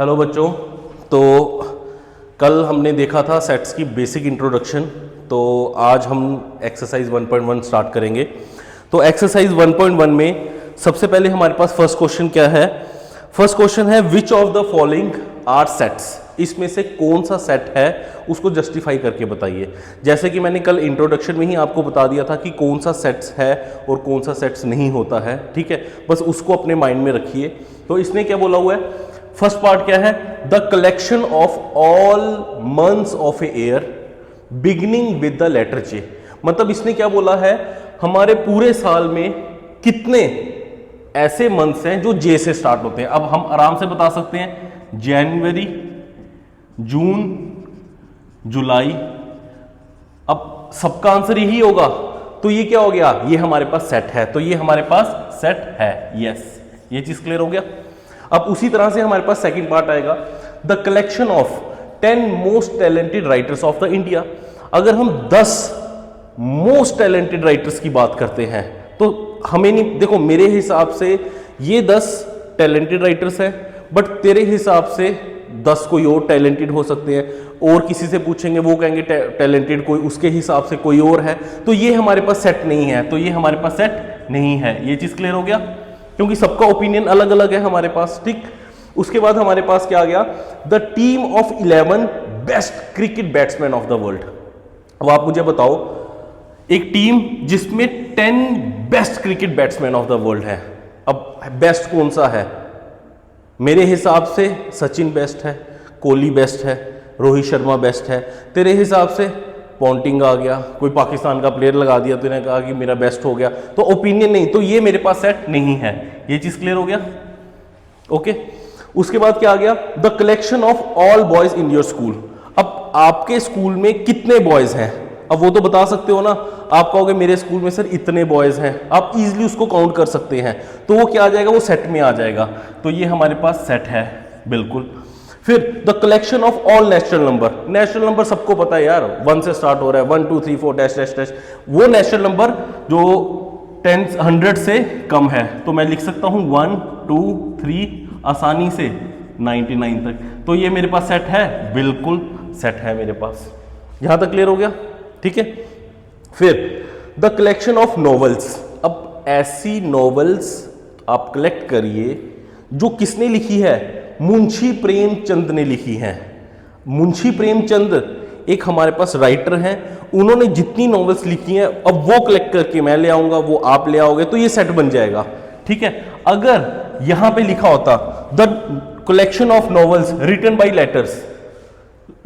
Hello बच्चों। तो कल हमने देखा था सेट्स की बेसिक इंट्रोडक्शन, तो आज हम एक्सरसाइज 1.1 स्टार्ट करेंगे। तो एक्सरसाइज 1.1 में सबसे पहले हमारे पास फर्स्ट क्वेश्चन क्या है? फर्स्ट क्वेश्चन है which of the following are sets, इसमें से कौन सा सेट है उसको जस्टिफाई करके बताइए। जैसे कि मैंने कल इंट्रोडक्शन में ही आपको बता दिया था कि कौन सा सेट्स है और कौन सा सेट्स नहीं होता है, ठीक है, बस उसको अपने माइंड में रखिए। तो इसने क्या बोला हुआ है? फर्स्ट पार्ट क्या है? The collection of all months of a year beginning with the letter J. मतलब इसने क्या बोला है, हमारे पूरे साल में कितने ऐसे मंथ्स हैं जो जे से स्टार्ट होते हैं। अब हम आराम से बता सकते हैं जनवरी, जून, जुलाई। अब सबका आंसर यही होगा, तो ये क्या हो गया? ये हमारे पास सेट है, तो ये हमारे पास सेट है। यस, ये चीज क्लियर हो गया। अब उसी तरह से हमारे पास सेकंड पार्ट आएगा, the collection of 10 most talented writers of the India. अगर हम 10 मोस्ट टैलेंटेड राइटर्स की बात करते हैं तो हमें नहीं, देखो मेरे हिसाब से ये 10 टैलेंटेड राइटर्स हैं, बट तेरे हिसाब से 10 कोई और टैलेंटेड हो सकते हैं, और किसी से पूछेंगे वो कहेंगे टैलेंटेड कोई, उसके हिसाब से कोई और है, तो ये हमारे पास सेट नहीं है, तो ये हमारे पास सेट नहीं है। ये चीज क्लियर हो गया, क्योंकि सबका ओपिनियन अलग अलग है हमारे पास, ठीक। उसके बाद हमारे पास क्या आ गया? The team of 11 best cricket batsman of the world. अब आप मुझे बताओ, एक टीम जिसमें 10 best cricket batsman of the world है। अब बेस्ट कौन सा है? मेरे हिसाब से सचिन बेस्ट है, कोहली बेस्ट है, रोहित शर्मा बेस्ट है। तेरे हिसाब से पॉन्टिंग आ गया, कोई पाकिस्तान का प्लेयर लगा दिया, तूने कहा कि मेरा बेस्ट हो गया, तो ओपिनियन नहीं, तो ये मेरे पास सेट नहीं है। ये चीज क्लियर हो गया, ओके। उसके बाद क्या आ गया? The collection of all boys in your school. अब आपके स्कूल में कितने बॉयज हैं? अब वो तो बता सकते हो ना, आप कहोगे मेरे स्कूल में सर इतने बॉयज हैं, आप इजीली उसको काउंट कर सकते हैं, तो वो क्या आ जाएगा? वो सेट में आ जाएगा, तो ये हमारे पास सेट है, बिल्कुल। फिर the collection of all natural number. Natural number सबको पता है यार, 1 से स्टार्ट हो रहा है, 1 2 3 4 डैश डैश डैश। वो नेचुरल नंबर जो 100 से कम है, तो मैं लिख सकता हूं 1 2 3 आसानी से 99 तक, तो ये मेरे पास सेट है, बिल्कुल सेट है मेरे पास। यहां तक क्लियर हो गया, ठीक है। फिर द कलेक्शन ऑफ नॉवेल्स। अब ऐसी नॉवेल्स आप कलेक्ट करिए जो किसने लिखी है? मुंशी प्रेमचंद ने लिखी है। मुंशी प्रेमचंद एक हमारे पास राइटर हैं, उन्होंने जितनी नॉवेल्स लिखी हैं, अब वो कलेक्ट करके मैं ले आऊंगा, वो आप ले आओगे, तो ये सेट बन जाएगा, ठीक है। अगर यहां पे लिखा होता the collection of novels written by letters,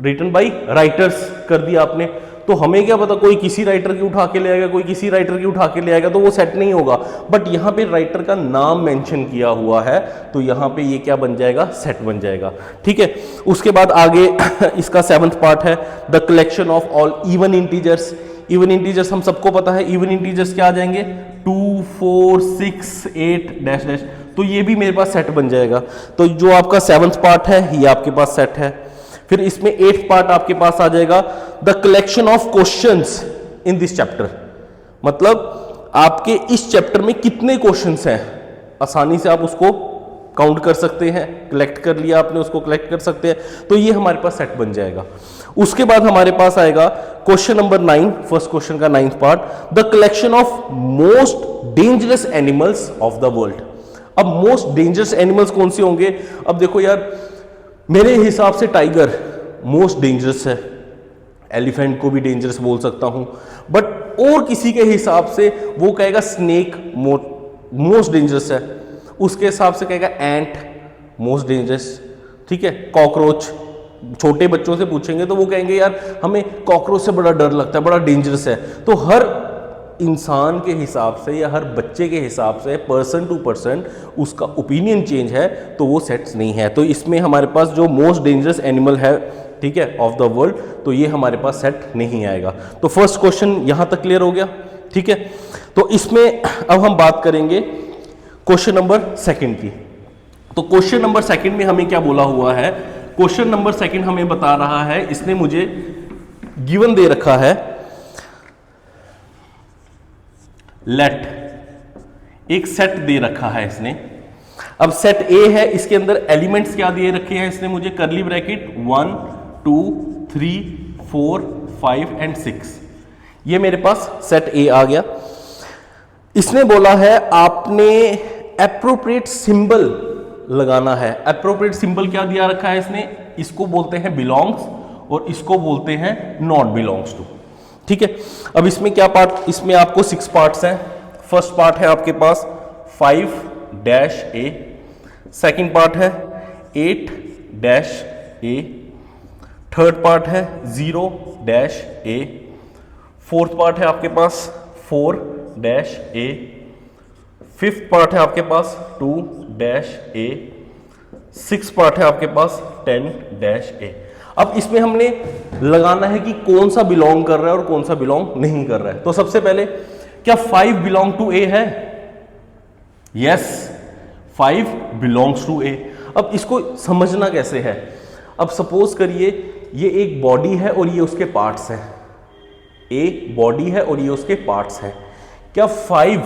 written by writers कर दिया आपने, तो हमें क्या पता, कोई किसी राइटर की उठा के ले आएगा, कोई किसी राइटर की उठा के ले आएगा, तो वो सेट नहीं होगा। बट यहां पे राइटर का नाम मेंशन किया हुआ है, तो यहां पे ये क्या बन जाएगा? सेट बन जाएगा, ठीक है। उसके बाद आगे इसका 7th पार्ट है the collection of all even integers. Even integers हम सबको पता है, इवन इंटीजर्स क्या आ जाएंगे? 2 4 6 8 डैश डैश, तो ये भी मेरे पास सेट बन जाएगा। तो जो आपका 7th पार्ट है ये आपके पास सेट है। फिर इसमें 8th पार्ट आपके पास आ जाएगा the collection of questions in this chapter. मतलब आपके इस चैप्टर में कितने क्वेश्चंस हैं, आसानी से आप उसको काउंट कर सकते हैं, कलेक्ट कर लिया आपने, उसको कलेक्ट कर सकते हैं, तो ये हमारे पास सेट बन जाएगा। उसके बाद हमारे पास आएगा क्वेश्चन नंबर 9, फर्स्ट क्वेश्चन का 9th part, the collection of most dangerous animals of the world. अब मोस्ट डेंजरस एनिमल्स कौन से होंगे? अब देखो यार, मेरे हिसाब से टाइगर मोस्ट डेंजरस है, एलिफेंट को भी डेंजरस बोल सकता हूं, बट और किसी के हिसाब से वो कहेगा स्नेक मोस्ट डेंजरस है, उसके हिसाब से कहेगा एंट मोस्ट डेंजरस, ठीक है। कॉकरोच, छोटे बच्चों से पूछेंगे तो वो कहेंगे यार हमें कॉकरोच से बड़ा डर लगता है, बड़ा डेंजरस है। तो हर इंसान के हिसाब से या हर बच्चे के हिसाब से पर्सन टू पर्सन उसका ओपिनियन चेंज है, तो वो सेट्स नहीं है। तो इसमें हमारे पास जो मोस्ट डेंजरस एनिमल है, ठीक है, ऑफ द वर्ल्ड, तो ये हमारे पास सेट नहीं आएगा। तो फर्स्ट क्वेश्चन यहां तक क्लियर हो गया, ठीक है। तो इसमें अब हम बात करेंगे क्वेश्चन नंबर 2 की। तो क्वेश्चन नंबर 2 में हमें क्या बोला हुआ है? क्वेश्चन नंबर 2 हमें बता रहा है, इसने मुझे गिवन दे रखा है, लेट एक सेट दे रखा है इसने, अब सेट ए है, इसके अंदर एलिमेंट्स क्या दिए रखे हैं इसने मुझे, करली ब्रैकेट 1 2 3 4 5 एंड 6, ये मेरे पास सेट ए आ गया। इसने बोला है आपने एप्रोप्रिएट सिंबल लगाना है। एप्रोप्रिएट सिंबल क्या दिया रखा है इसने, इसको बोलते हैं बिलोंग्स और इसको बोलते हैं नॉट बिलोंग्स टू। ठीक है, अब इसमें क्या पार्ट, इसमें आपको 6 पार्ट्स हैं। फर्स्ट पार्ट है आपके पास 5-A, सेकंड पार्ट है 8-A, थर्ड पार्ट है 0-A, फोर्थ पार्ट है आपके पास 4-A, फिफ्थ पार्ट है आपके पास 2-A, सिक्स पार्ट है आपके पास 10-A। अब इसमें हमने लगाना है कि कौन सा बिलोंग कर रहा है और कौन सा बिलोंग नहीं कर रहा है। तो सबसे पहले क्या 5 बिलोंग टू ए है? यस, 5 बिलोंग्स टू ए। अब इसको समझना कैसे है, अब सपोज करिए ये एक बॉडी है और ये उसके पार्ट्स हैं, ए बॉडी है और ये उसके पार्ट्स हैं। क्या 5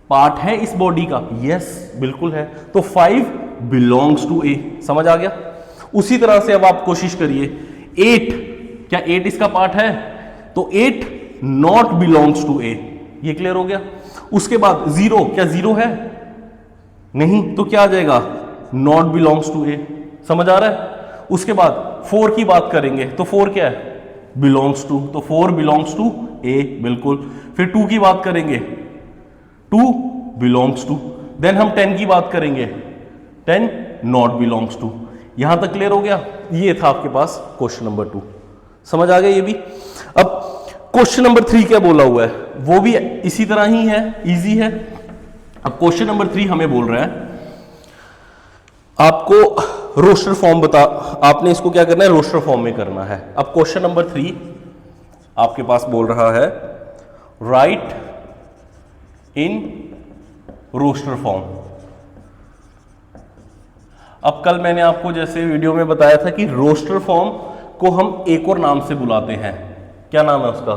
पार्ट है इस बॉडी का? यस, बिल्कुल है। तो 5 बिलोंग्स टू ए। समझ आ गया? उसी तरह से अब आप कोशिश करिए 8, क्या 8 इसका पार्ट है? तो 8 नॉट बिलोंग्स टू ए। ये क्लियर हो गया। उसके बाद 0, क्या 0 है? नहीं, तो क्या आ जाएगा? नॉट बिलोंग्स टू ए। समझ आ रहा है? उसके बाद 4 की बात करेंगे तो 4 क्या है? बिलोंग्स टू, तो 4 बिलोंग्स टू ए, बिल्कुल। फिर 2 की बात करेंगे, 2 बिलोंग्स टू। देन हम 10 की बात करेंगे, 10 नॉट बिलोंग्स टू। यहां तक क्लियर हो गया? ये था आपके पास क्वेश्चन नंबर 2। समझ आ गया ये भी? अब क्वेश्चन नंबर 3 क्या बोला हुआ है, वो भी इसी तरह ही है, इजी है। अब क्वेश्चन नंबर 3 हमें बोल रहा है आपको रोस्टर फॉर्म बता, आपने इसको क्या करना है? रोस्टर फॉर्म में करना है। अब क्वेश्चन नंबर 3 आपके पास बोल रहा है राइट इन रोस्टर फॉर्म। अब कल मैंने आपको जैसे वीडियो में बताया था कि रोस्टर फॉर्म को हम एक और नाम से बुलाते हैं। क्या नाम है उसका?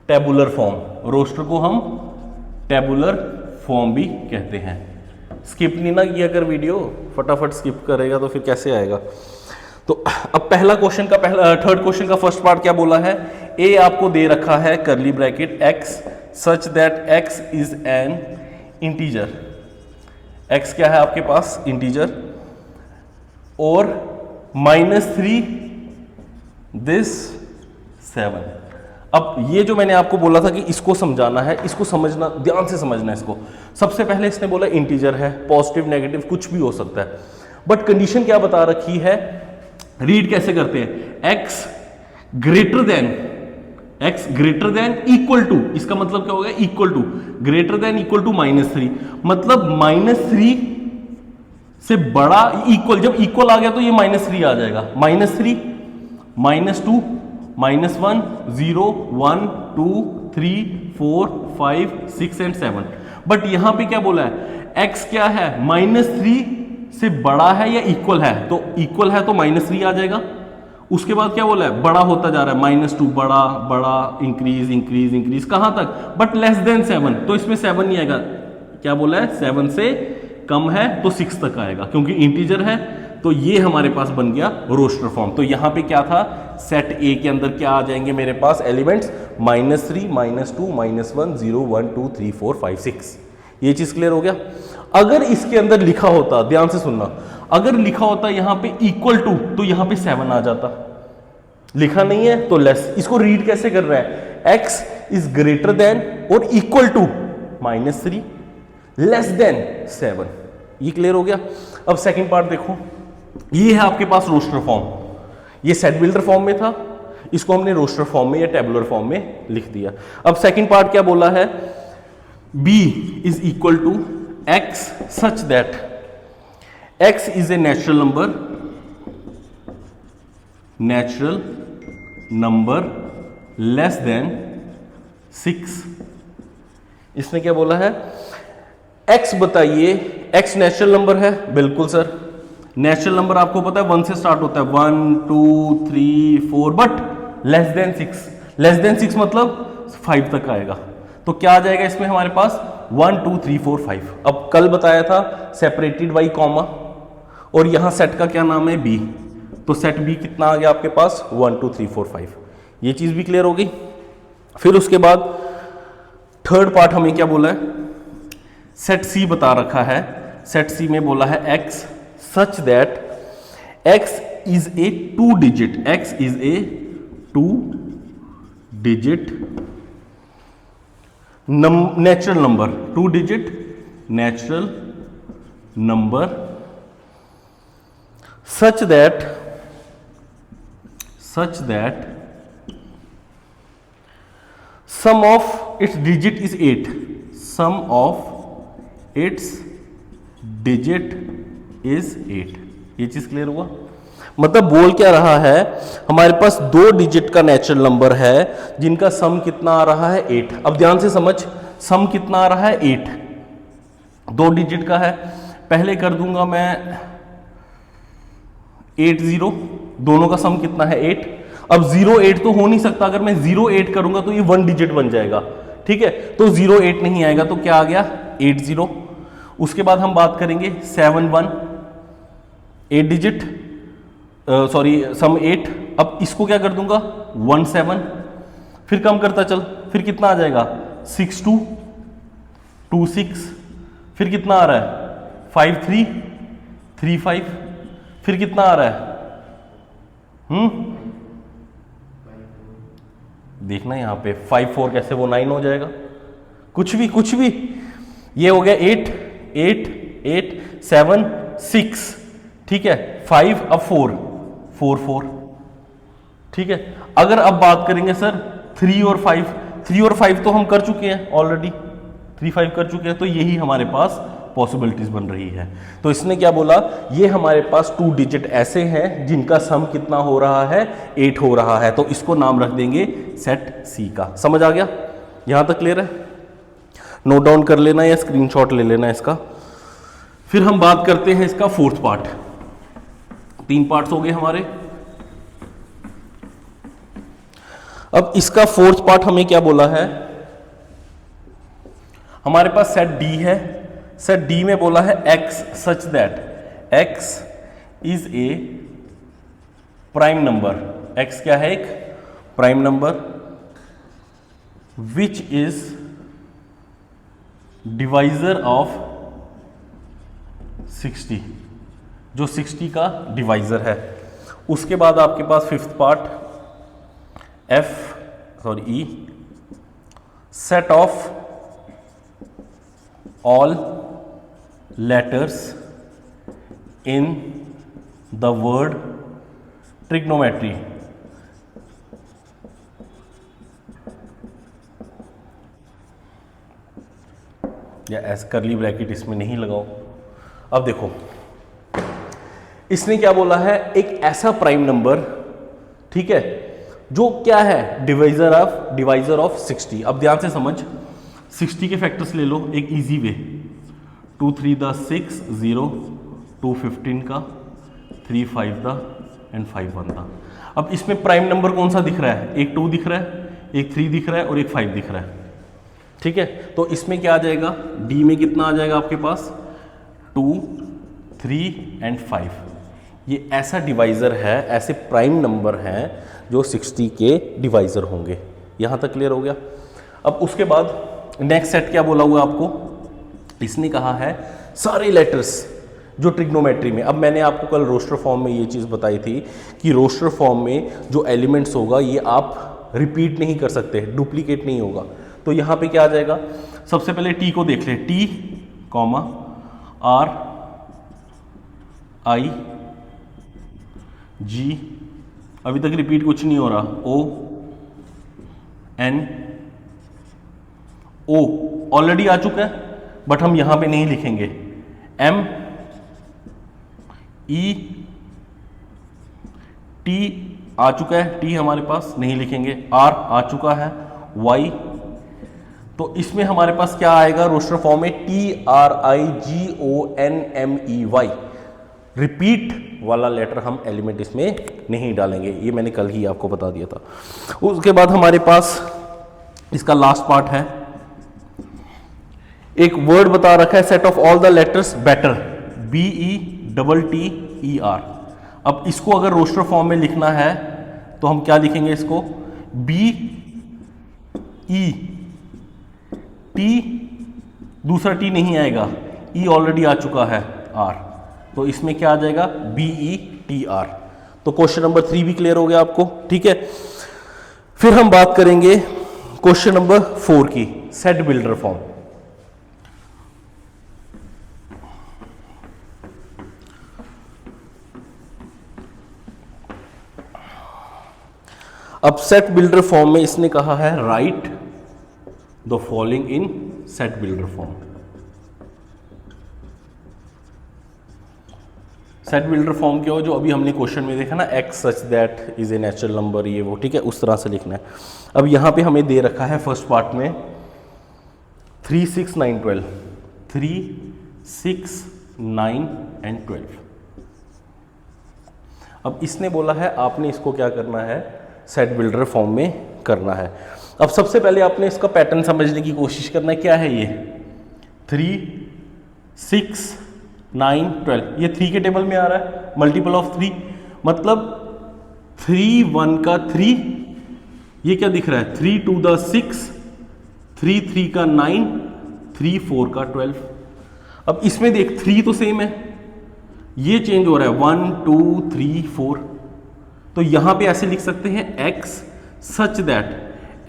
Tabular form. रोस्टर को हम टेबुलर फॉर्म भी कहते हैं। स्किप नहीं ना किया कर वीडियो, फटाफट स्किप करेगा तो फिर कैसे आएगा। तो अब पहला क्वेश्चन का थर्ड क्वेश्चन का फर्स्ट पार्ट क्या बोला है? ए आपको दे रखा है करली bracket x such that x is N integer. x क्या है आपके पास? इंटीजर। और -3 दिस 7। अब ये जो मैंने आपको बोला था कि इसको समझाना है, इसको समझना, ध्यान से समझना है इसको। सबसे पहले इसने बोला इंटीजर है, पॉजिटिव नेगेटिव कुछ भी हो सकता है, बट कंडीशन क्या बता रखी है? रीड कैसे करते हैं? x greater than equal to, इसका मतलब क्या होगा? Equal to, greater than equal to -3, मतलब -3 से बड़ा, इक्वल, जब इक्वल आ गया तो ये -3 आ जाएगा। -3, -2, -1, 0, 1, 2, 3, 4, 5, 6 एंड 7। बट यहां पे क्या बोला है? x क्या है? -3 से बड़ा है या इक्वल है? तो इक्वल है तो -3 आ जाएगा। उसके बाद क्या बोला है? बड़ा होता जा रहा है, -2, बड़ा बड़ा, इंक्रीज इंक्रीज इंक्रीज, कहां तक? बट लेस देन 7, तो इसमें 7 नहीं आएगा। क्या बोला है? 7 से कम है तो 6 तक आएगा, क्योंकि इंटीजर है। तो ये हमारे पास बन गया रोस्टर फॉर्म। तो यहां पे क्या था? सेट ए के अंदर क्या आ जाएंगे मेरे पास एलिमेंट्स? -3, -2, -1, 0, 1, 2, 3, 4, 5, 6। ये चीज क्लियर हो गया? अगर इसके अंदर लिखा होता, ध्यान से सुनना, अगर लिखा होता यहां पे इक्वल टू, तो यहां पे 7 आ जाता। लिखा नहीं है तो लेस। इसको रीड कैसे कर रहा है? x इज ग्रेटर देन और इक्वल टू -3 लेस देन 7। ये क्लियर हो गया? अब सेकंड पार्ट देखो, ये है आपके पास रोस्टर फॉर्म। ये सेट बिल्डर फॉर्म में था, इसको हमने रोस्टर फॉर्म में या टेबुलर फॉर्म में लिख दिया। अब सेकंड पार्ट क्या बोला है? b is equal to x such that x is a natural number less than 6। इसने क्या बोला है? x बताइए, x नेचुरल नंबर है? बिल्कुल सर, नेचुरल नंबर आपको पता है 1 से स्टार्ट होता है, 1, 2, 3, 4, बट लेस देन 6 मतलब 5 तक आएगा। तो क्या आ जाएगा इसमें हमारे पास? 1 2 3 4 5। अब कल बताया था सेपरेटेड बाई कॉमा, और यहां सेट का क्या नाम है, बी, तो सेट बी कितना आ गया आपके पास 1 2 3 4 5। ये चीज भी क्लियर हो गई। फिर उसके बाद थर्ड पार्ट हमें क्या बोला है, सेट सी बता रखा है। सेट सी में बोला है x such that x is a 2 digit, x is a 2 digit natural number, 2 digit natural number such that sum of its digit is 8, sum of its digit is 8। ये चीज क्लियर हुआ। मतलब बोल क्या रहा है, हमारे पास 2 डिजिट का नेचुरल नंबर है जिनका सम कितना आ रहा है 8। अब ध्यान से समझ, सम कितना आ रहा है 8, 2 डिजिट का है। पहले कर दूंगा मैं 8 0, दोनों का सम कितना है 8। अब 0 8 तो हो नहीं सकता, अगर मैं 0 8 करूंगा तो ये 1 डिजिट बन जाएगा, ठीक है, तो 0 8 नहीं आएगा, तो क्या आ गया 8 0। उसके बाद हम बात करेंगे 7 1, 8 डिजिट, सॉरी सम 8। अब इसको क्या कर दूंगा 1 7, फिर कम करता चल, फिर कितना आ जाएगा 6 2 2 6, फिर कितना आ रहा है 5 3 3 5, फिर कितना आ रहा है देखना यहां पे 5 4 कैसे वो 9 हो जाएगा, कुछ भी। ये हो गया 8 8 8 7 6, ठीक है, 5 अब 4 4 4, ठीक है। अगर अब बात करेंगे सर 3 और 5 तो हम कर चुके हैं ऑलरेडी, 3 5 कर चुके हैं, तो यही हमारे पास पॉसिबिलिटीज बन रही है। तो इसने क्या बोला, ये हमारे पास 2 डिजिट ऐसे हैं जिनका सम कितना हो रहा है 8 हो रहा है, तो इसको नाम रख देंगे सेट सी का। समझ आ गया, यहां तक क्लियर है, नोट डाउन कर लेना या स्क्रीनशॉट ले लेना इसका। फिर हम बात करते हैं इसका फोर्थ पार्ट। 3 पार्ट्स हो गए हमारे। अब इसका फोर्थ पार्ट हमें क्या बोला है, हमारे पास सेट डी है। सेट डी में बोला है x such that x is a prime number, x क्या है, एक prime number which is divisor of 60, जो 60 का डिवाइजर है। उसके बाद आपके पास fifth part E, set of all letters in the word trigonometry। या ऐसे करली ब्रैकेट इसमें नहीं लगाओ। अब देखो इसने क्या बोला है, एक ऐसा प्राइम नंबर, ठीक है, जो क्या है डिवाइजर ऑफ 60। अब ध्यान से समझ, 60 के फैक्टर्स ले लो एक इजी वे, 2 3 द 6 0, 2 15 का, 3 5 द एंड 5 1 द। अब इसमें प्राइम नंबर कौन सा दिख रहा है, एक 2 दिख रहा है, एक 3 दिख रहा है और एक 5 दिख रहा है, ठीक है। तो इसमें क्या आ जाएगा, डी में कितना आ जाएगा आपके पास 2 3 एंड 5। ये ऐसा डिवाइजर है, ऐसे प्राइम नंबर हैं जो 60 के डिवाइजर होंगे। यहां तक क्लियर हो गया। अब उसके बाद नेक्स्ट सेट क्या बोला हुआ आपको, इसने कहा है सारे लेटर्स जो ट्रिग्नोमेट्री में, अब मैंने आपको कल रोस्टर फॉर्म में ये चीज़ बताई थी कि रोस्टर फॉर्म में जो एलिमेंट्स होगा ये आप रिपीट नहीं कर सकते, डुप्लीकेट नहीं होगा। तो यहाँ पे क्या आ जाएगा, सबसे पहले टी को देख ले, टी कॉमा आर आई जी, अभी तक रिपीट कुछ नहीं हो रहा, ओ एन ओ ऑलरेडी आ चुका है बट हम यहां पे नहीं लिखेंगे, एम ई टी आ चुका है, टी हमारे पास नहीं लिखेंगे, आर आ चुका है, वाई, तो इसमें हमारे पास क्या आएगा रोस्टर फॉर्म में, T R I G O N M E Y. Repeat वाला लेटर हम एलिमेंट इसमें नहीं डालेंगे, ये मैंने कल ही आपको बता दिया था। उसके बाद हमारे पास इसका लास्ट पार्ट है एक वर्ड बता रखा है set of all the letters better, BETTER। अब इसको अगर रोस्टर फॉर्म में लिखना है तो हम क्या लिखेंगे इसको, BET, दूसरा टी नहीं आएगा, ई ऑलरेडी आ चुका है, आर, तो इसमें क्या आ जाएगा, BETR। तो क्वेश्चन नंबर 3 भी क्लियर हो गया आपको, ठीक है। फिर हम बात करेंगे क्वेश्चन नंबर 4 की, सेट बिल्डर फॉर्म। अब सेट बिल्डर फॉर्म में इसने कहा है right the following in set builder form. Set builder form क्या हो, जो अभी हमने क्वेश्चन में देखा ना, x such that is a natural number, ये वो, ठीक है, उस तरह से लिखना है। अब यहां पे हमें दे रखा है फर्स्ट पार्ट में 3, 6, 9, 12, 3, 6, 9 एंड 12। अब इसने बोला है आपने इसको क्या करना है, सेट बिल्डर फॉर्म में करना है। अब सबसे पहले आपने इसका पैटर्न समझने की कोशिश करना है, क्या है ये 3, 6, 9, 12, ये 3 के टेबल में आ रहा है, मल्टीपल ऑफ 3, मतलब 3 1 का 3, ये क्या दिख रहा है 3 2 द 6, 3 3 का 9, 3 4 का 12। अब इसमें देख 3 तो सेम है, ये चेंज हो रहा है 1 2 3 4, तो यहां पे ऐसे लिख सकते हैं x such that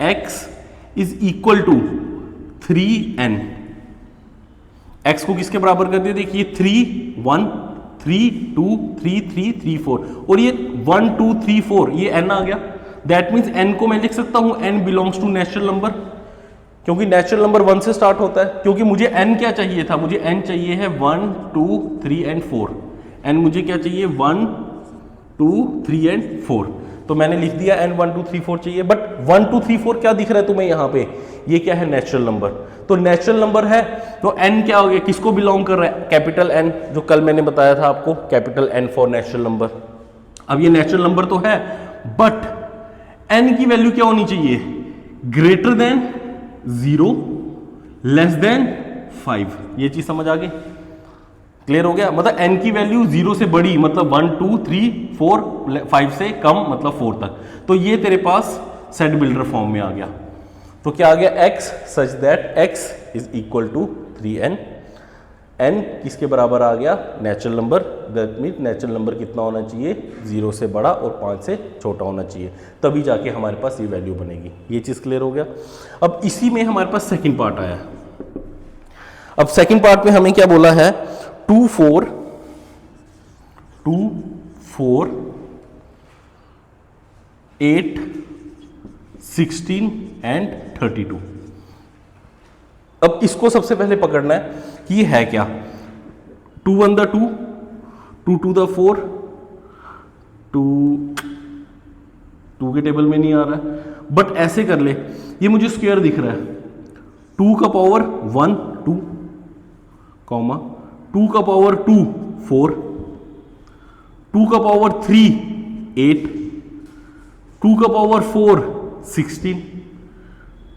x is equal to 3n। x को किसके बराबर कर दिया, देखिए 3 1 3 2 3 3 3 4, और ये 1 2 3 4 ये n आ गया। दैट मीन्स n को मैं लिख सकता हूं n belongs to natural number, क्योंकि नेचुरल नंबर 1 से स्टार्ट होता है। क्योंकि मुझे n क्या चाहिए था, मुझे n चाहिए है 1 2 3 एंड 4, n मुझे क्या चाहिए 1 2 3 एंड 4, तो मैंने लिख दिया n 1 2 3 4 चाहिए। बट 1 2 3 4 क्या दिख रहा है तुम्हें यहाँ पे, ये क्या है नेचुरल नंबर, तो नेचुरल नंबर है तो n क्या हो गया, किसको बिलोंग कर रहा है, कैपिटल N, जो कल मैंने बताया था आपको, capital N for natural number. अब ये नेचुरल नंबर तो है, बट n की वैल्यू क्या होनी चाहिए, ग्रेटर देन 0 लेस देन 5। ये चीज समझ आ गई, क्लियर हो गया। मतलब n की वैल्यू 0 से बड़ी, मतलब 1 2 3 4, 5 से कम मतलब 4 तक, तो ये तेरे पास सेट बिल्डर फॉर्म में आ गया। तो क्या आ गया, x such that x is equal to 3n, n किसके बराबर आ गया, natural number. That mean natural number कितना होना चाहिए, 0 से बड़ा और 5 से छोटा होना चाहिए, तभी जाके हमारे पास ये वैल्यू बनेगी। ये चीज क्लियर हो गया। अब इसी में हमारे पास सेकंड पार्ट आया। अब सेकंड पार्ट में हमें क्या बोला है, 2 4 8 16 एंड 32। अब इसको सबसे पहले पकड़ना है कि ये है क्या, 2 1 द 2, 2 2 द 4, 2 के टेबल में नहीं आ रहा है, बट ऐसे कर ले, ये मुझे स्क्वायर दिख रहा है, 2 का पावर 1 2, कॉमा 2 का पावर 2 4, 2 का पावर 3 8, 2 का पावर 4 16,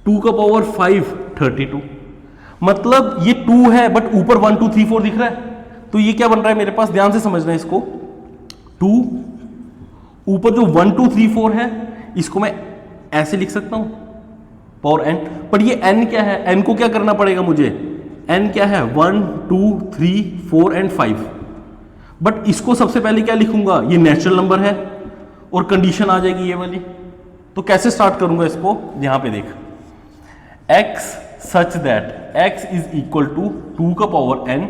2 का पावर 5 32। मतलब ये 2 है बट ऊपर 1 2 3 4 दिख रहा है, तो ये क्या बन रहा है मेरे पास, ध्यान से समझना है इसको, 2 ऊपर जो 1 2 3 4 है इसको मैं ऐसे लिख सकता हूं पावर n, पर ये n क्या है, n को क्या करना पड़ेगा मुझे, n क्या है 1 2 3 4 एंड 5, बट इसको सबसे पहले क्या लिखूंगा, ये नेचुरल नंबर है और कंडीशन आ जाएगी ये वाली। तो कैसे स्टार्ट करूंगा इसको, यहां पे देख, x such that x is equal to 2 का पावर n,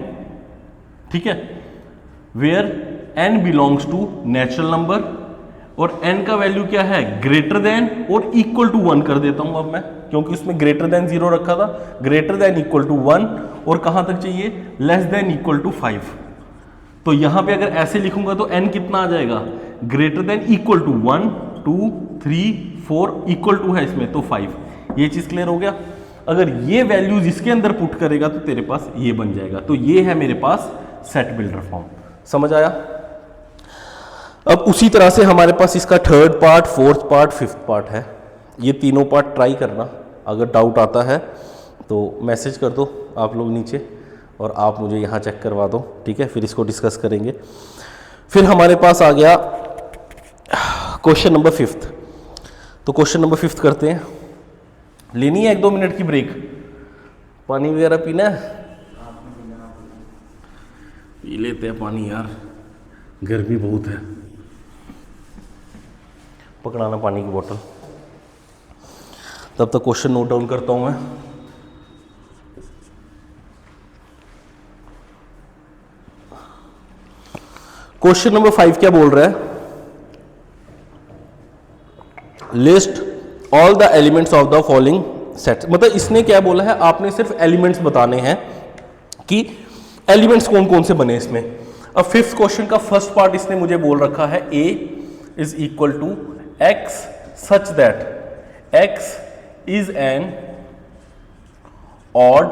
ठीक है, where n belongs to natural number, और n का वैल्यू क्या है, ग्रेटर देन और इक्वल टू 1 कर देता हूं अब मैं, क्योंकि उसमें ग्रेटर देन 0 रखा था, ग्रेटर देन इक्वल टू 1, और कहां तक चाहिए, लेस देन इक्वल टू 5। तो यहां पे अगर ऐसे लिखूंगा तो n कितना आ जाएगा, greater than equal to 1 2 3 4 equal to है इसमें तो 5। ये चीज क्लियर हो गया। अगर ये वैल्यूज इसके अंदर पुट करेगा तो तेरे पास ये बन जाएगा। तो ये है मेरे पास सेट बिल्डर फॉर्म, समझ आया। अब उसी तरह से हमारे पास इसका third part, fourth part, fifth part है। ये तीनों पार्ट ट्राई करना, अगर डाउट आता है तो मैसेज कर दो आप लोग नीचे और आप मुझे यहाँ चेक करवा दो, ठीक है, फिर इसको डिस्कस करेंगे। फिर हमारे पास आ गया क्वेश्चन नंबर 5। तो क्वेश्चन नंबर 5 करते हैं। लेनी है 1-2 मिनट की ब्रेक, पानी वगैरह पीना है? पी लेते हैं पानी यार, गर्मी बहुत है। पकड़ाना पानी की बोतल, तब तक क्वेश्चन नोट डाउन करता हूं मैं। क्वेश्चन नंबर 5 क्या बोल रहा है? List all the elements of the following sets. मतलब इसने क्या बोला है, आपने सिर्फ एलिमेंट्स बताने हैं कि एलिमेंट्स कौन कौन से बने इसमें। अब 5th क्वेश्चन का फर्स्ट पार्ट इसने मुझे बोल रखा है a is equal to x such that x is an odd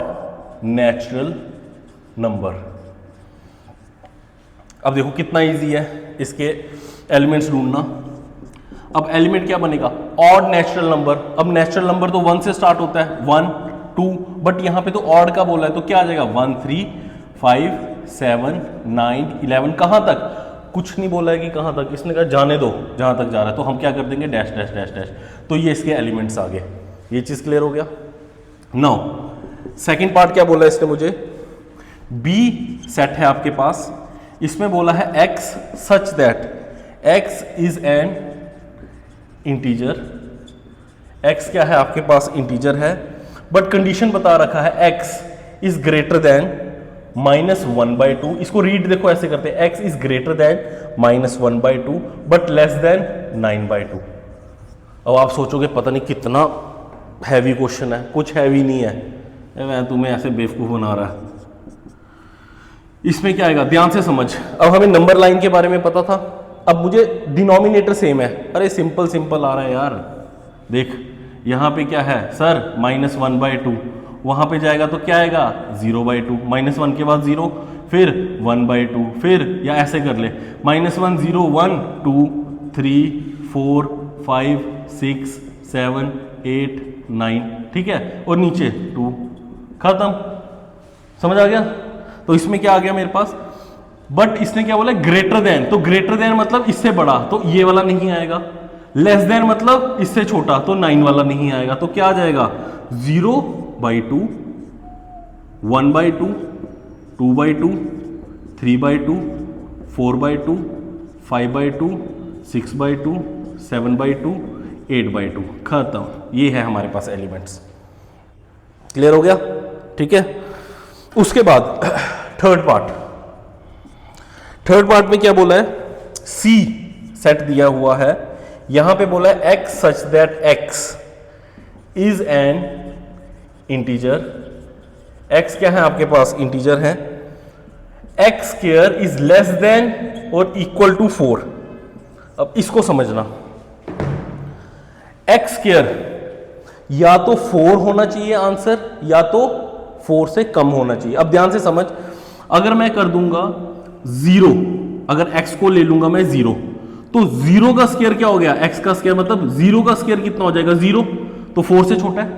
natural number. अब देखो कितना इजी है इसके एलिमेंट्स ढूंढना। अब एलिमेंट क्या बनेगा? Odd natural number. अब नेचुरल नंबर तो 1 से स्टार्ट होता है, 1 2, बट यहां पे तो ऑड का बोला है, तो क्या आ जाएगा 1 3 5 7 9 11। कहां तक? कुछ नहीं बोला है कि कहां तक, इसने कहा जाने दो जहां तक जा रहा है, तो हम क्या कर देंगे डैश डैश डैश डैश। तो ये इसके एलिमेंट्स आ गए। ये चीज क्लियर हो गया। नाउ सेकंड पार्ट क्या बोला है इसने मुझे? बी सेट है आपके पास, इसमें बोला है x such that x is N integer. x क्या है आपके पास? इंटीजर है, बट कंडीशन बता रखा है x इज ग्रेटर देन -1/2। इसको रीड देखो ऐसे करते हैं, x is greater than -1/2 but less than 9/2। अब आप सोचोगे पता नहीं कितना हैवी क्वेश्चन है, कुछ हैवी नहीं है, मैं तुम्हें ऐसे बेवकूफ बना रहा है। इसमें क्या आएगा, ध्यान से समझ। अब हमें नंबर लाइन के बारे में पता था, अब मुझे डिनोमिनेटर सेम है। अरे सिंपल सिंपल आ रहा है यार, देख यहाँ पे क्या है सर -1/2, वहां पे जाएगा तो क्या आएगा 0/2, -1 के बाद 0, फिर 1/2, फिर या ऐसे कर ले -1 0 1 2 3 4 5 6 7 8 9, ठीक है, और नीचे 2, खत्म। समझ आ गया? तो इसमें क्या आ गया मेरे पास, बट इसने क्या बोला ग्रेटर देन, तो ग्रेटर देन मतलब इससे बड़ा, तो ये वाला नहीं आएगा। लेस देन मतलब इससे छोटा, तो 9 वाला नहीं आएगा। तो क्या आ जाएगा 0/2 1/2 2/2 3/2 4/2 5/2 6/2 7/2 8/2, खत्म। ये है हमारे पास एलिमेंट्स। क्लियर हो गया? ठीक है। उसके बाद थर्ड पार्ट में क्या बोला है? सी सेट दिया हुआ है, यहां पे बोला है x such that x is N integer. x क्या है आपके पास? इंटीजर है। x square is less than और इक्वल टू 4। अब इसको समझना, x स्क्वायर या तो 4 होना चाहिए आंसर, या तो 4 से कम होना चाहिए। अब ध्यान से समझ, अगर मैं कर दूंगा 0, अगर x को ले लूंगा मैं 0, तो 0 का स्क्वायर क्या हो गया? x का स्क्वायर मतलब 0 का स्क्वायर कितना हो जाएगा? 0, तो 4 से छोटा है।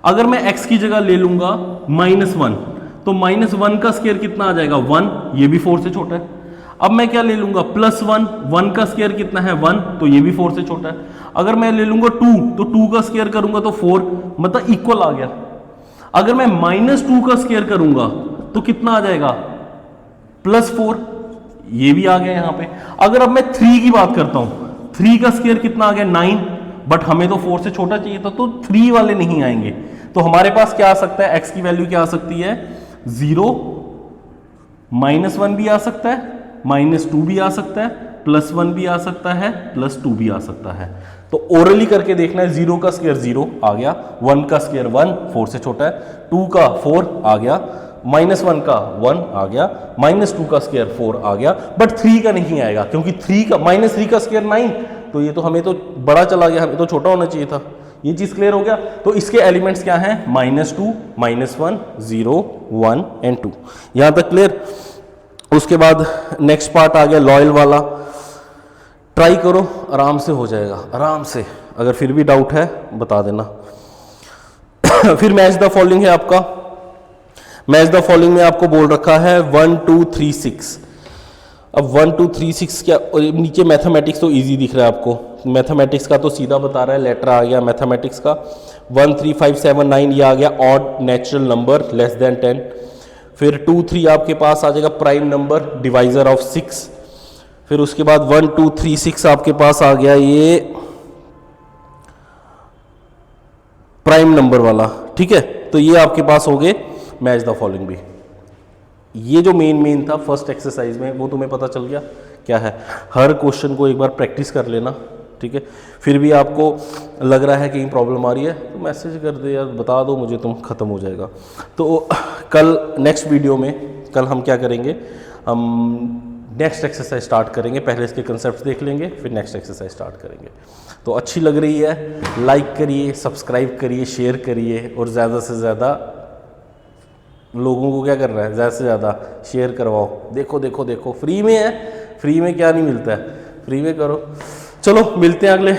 अगर मैं x की जगह ले लूंगा -1, तो -1 का स्क्वायर कितना आ जाएगा? 1, ये भी 4 से छोटा है। अब मैं क्या ले लूंगा +1, 1 का स्क्वायर कितना है? 1, तो ये भी 4 से छोटा है। अगर मैं ले लूंगा 2, तो 2 का स्क्वायर करूंगा तो 4, मतलब इक्वल आ गया। अगर मैं -2 का स्क्वायर करूंगा तो कितना आ जाएगा? +4, ये भी आ गया यहां पे। अगर अब मैं 3 की बात करता हूं, 3 का स्क्वायर कितना आ गया? 9, बट हमें तो 4 से छोटा चाहिए था, तो 3 वाले नहीं आएंगे। तो हमारे पास क्या आ सकता है? x की वैल्यू क्या आ सकती है? 0, -1 भी आ सकता है, -2 भी आ सकता है, +1 भी आ सकता है, +2 भी आ सकता है। तो ओरली करके देखना है, 0 का स्क्वायर 0 आ गया, 1 का स्क्वायर 1, 4 से छोटा है, 2 का 4 आ गया, -1 का 1 आ गया, -2 का स्क्वायर 4 आ गया, बट 3 का नहीं आएगा, क्योंकि 3 का स्क्वायर 9, तो ये तो हमें तो बड़ा चला गया, हमें तो छोटा होना चाहिए था। ये चीज क्लियर हो गया? तो इसके एलिमेंट्स क्या हैं? -2, -1, 0, 1 एंड 2। यहां तक क्लियर? उसके बाद नेक्स्ट पार्ट आ गया लॉयल वाला। ट्राई करो, आराम से हो जाएगा, आराम से। अगर फिर भी डाउट है बता देना। फिर मैच द फॉलोइंग है आपका। मैच द फॉलोइंग में आपको बोल रखा है 1 2 3 6। अब 1 2 3 6 क्या, और नीचे मैथमेटिक्स तो इजी दिख रहा है आपको, मैथमेटिक्स का तो सीधा बता रहा है, लेटर आ गया मैथमेटिक्स का 1 3 5 7 9, ये आ गया odd natural number less then 10। फिर 2 3 आपके पास आ जाएगा प्राइम नंबर डिवाइजर ऑफ 6। फिर उसके बाद 1 2 3 6 आपके पास आ गया ये प्राइम नंबर वाला, ठीक है। तो ये आपके पास हो गए मैच द फॉलोइंग भी। ये जो मेन था फर्स्ट एक्सरसाइज में वो तुम्हें पता चल गया क्या है। हर क्वेश्चन को एक बार प्रैक्टिस कर लेना, ठीक है। फिर भी आपको लग रहा है कहीं प्रॉब्लम आ रही है तो मैसेज कर दे यार, बता दो मुझे, तुम ख़त्म हो जाएगा। तो कल नेक्स्ट वीडियो में कल हम क्या करेंगे, हम नेक्स्ट एक्सरसाइज स्टार्ट करेंगे। पहले इसके कंसेप्ट देख लेंगे, फिर नेक्स्ट एक्सरसाइज स्टार्ट करेंगे। तो अच्छी लग रही है, लाइक करिए, सब्सक्राइब करिए, शेयर करिए, और ज़्यादा से ज़्यादा लोगों को क्या कर रहा है, ज़्यादा से ज़्यादा शेयर करवाओ। देखो देखो देखो, फ्री में है, फ्री में क्या नहीं मिलता है, फ्री में करो। चलो मिलते हैं अगले